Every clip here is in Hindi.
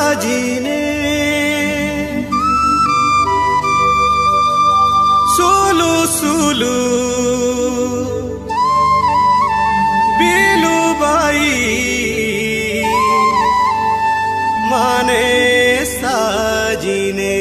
साजिने सुलु सुलु बिलु बाई माने साजिने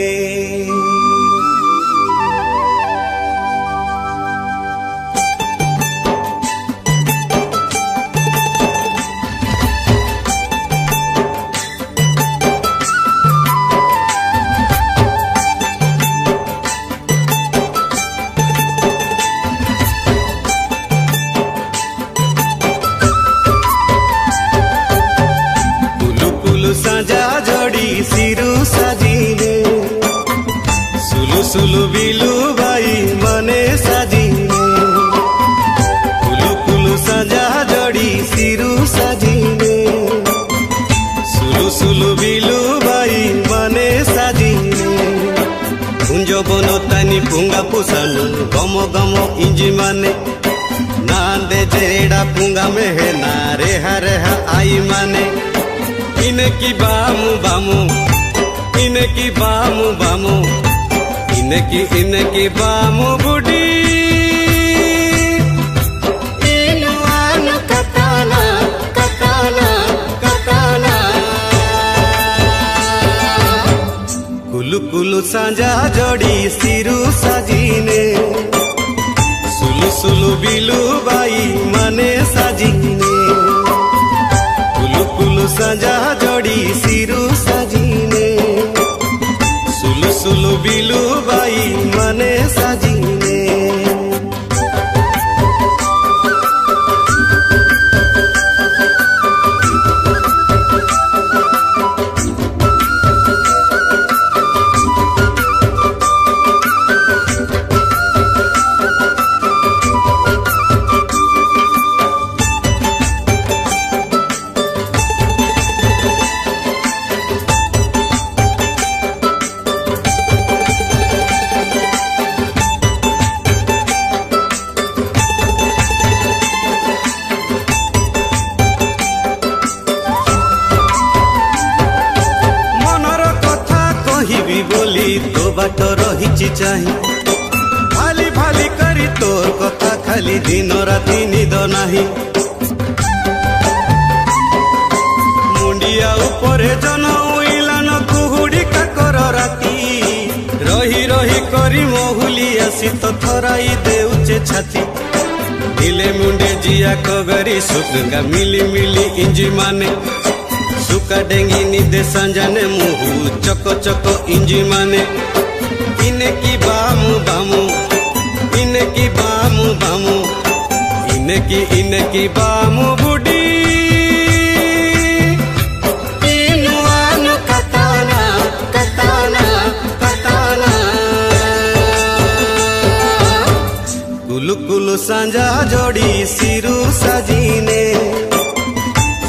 साजा जोड़ी सिरु साजिने सुलु सुलु बिलु बाई मने साजिने कुलु कुलु साजा जोड़ी सिरु साजिने सुलु सुलु बिलु बाई मने साजिने कुंज बन तानी पुंगा पुसानु गम गम इंजी माने नांदे जेड़ा पुंगा में है ना रेहा रेहा आई माने इनकी बामु बामु इनकी बामु बामु इनकी बामु बुडी इनुआनु कताना कताना कताना कुलु कुलु सांजा जोड़ी सिरु साजिने सुलु सुलु बिलु बाई माने साजिने कुलु साजा जोड़ी सिरु साजिने सुलु सुलु बिलु बाई माने साजिने तो बाट रही चाही भाली भाली करी तोर कथा खाली दिन राति निद नाही मुंडिया उपरे जन उइलान कुहुड़ी काकर राती रही रही करी महुली आसी तो थराई देउचे छाती दिले मुंडे जिया कगरी सुकंगा मिली मिली इंजी माने सुका डेंगी निदे संजाने मुहु चको चको इंजी माने इनकी बामु बामु इनकी बामु बामु इनकी बामु बुडी इनुआनु कताना कताना कताना कुलु कुलु सांजा जोड़ी सिरु साजिने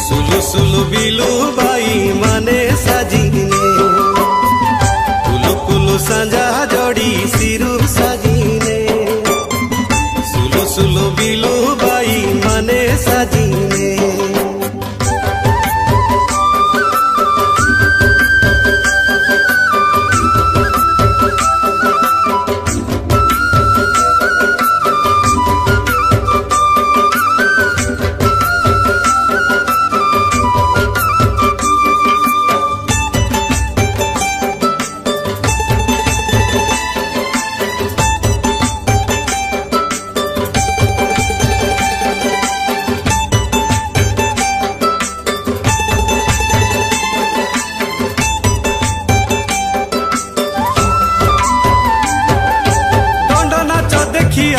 सुलु सुलु बिलु बाई माने साजिने कुलु कुलु सांजा जोड़ी सिरु साजिने सुलु सुलु बिलु बाई माने साजिने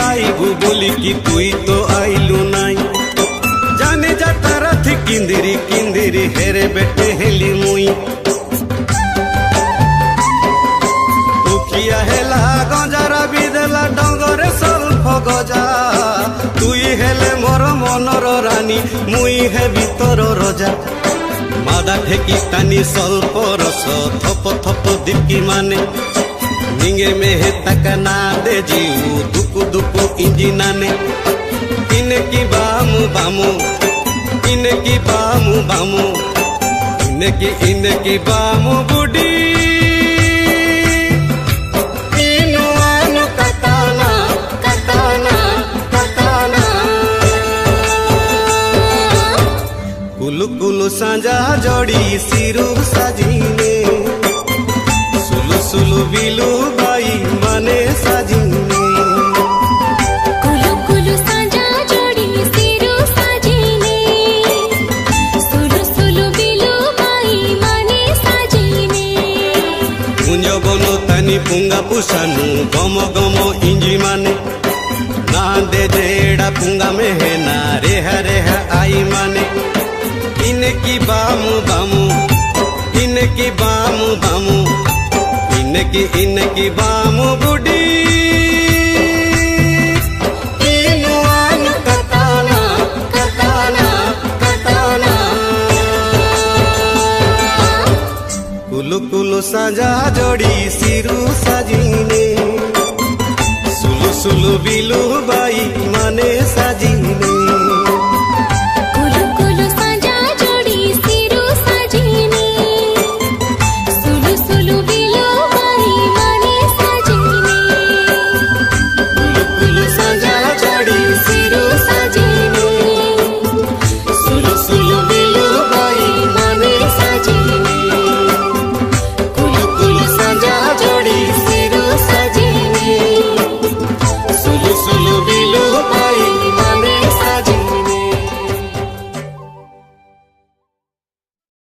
आईबू बोली कि तुई तो आइलू नाई जाने जाता रथ किंदिरी किंदिरी हेरे बेटे हेली मुई उखिया हेला गंजारा बिदेला डंगरे सल्फ गजा तुई हेले मोर मनर रानी मुई हे भीतर रजा मादा ठेकी तानी सल्फ रस थप थप दिपकी माने निंगे में है तकना दे जीव दुकु दुकु इंजिनाने इनकी बामु बामु इनकी बामु बामु इनकी बामु बुडी इनुआनु कताना कताना कताना कुलु कुलु सांजा जोड़ी सिरु साजीने सुलु सुलु बिलु बाई माने साजीने पुंगा पुसानु गम गम इंजी माने ना दे जेड़ा पुंगा में है ना रेहा आई माने इनकी बामु बामु इनकी बामु बामु इनकी बामु बुडी इनुआनु कताना कताना कताना कुलु कुलु साजा जोड़ी सिरु साजीने सुलु सुलु बिलु बा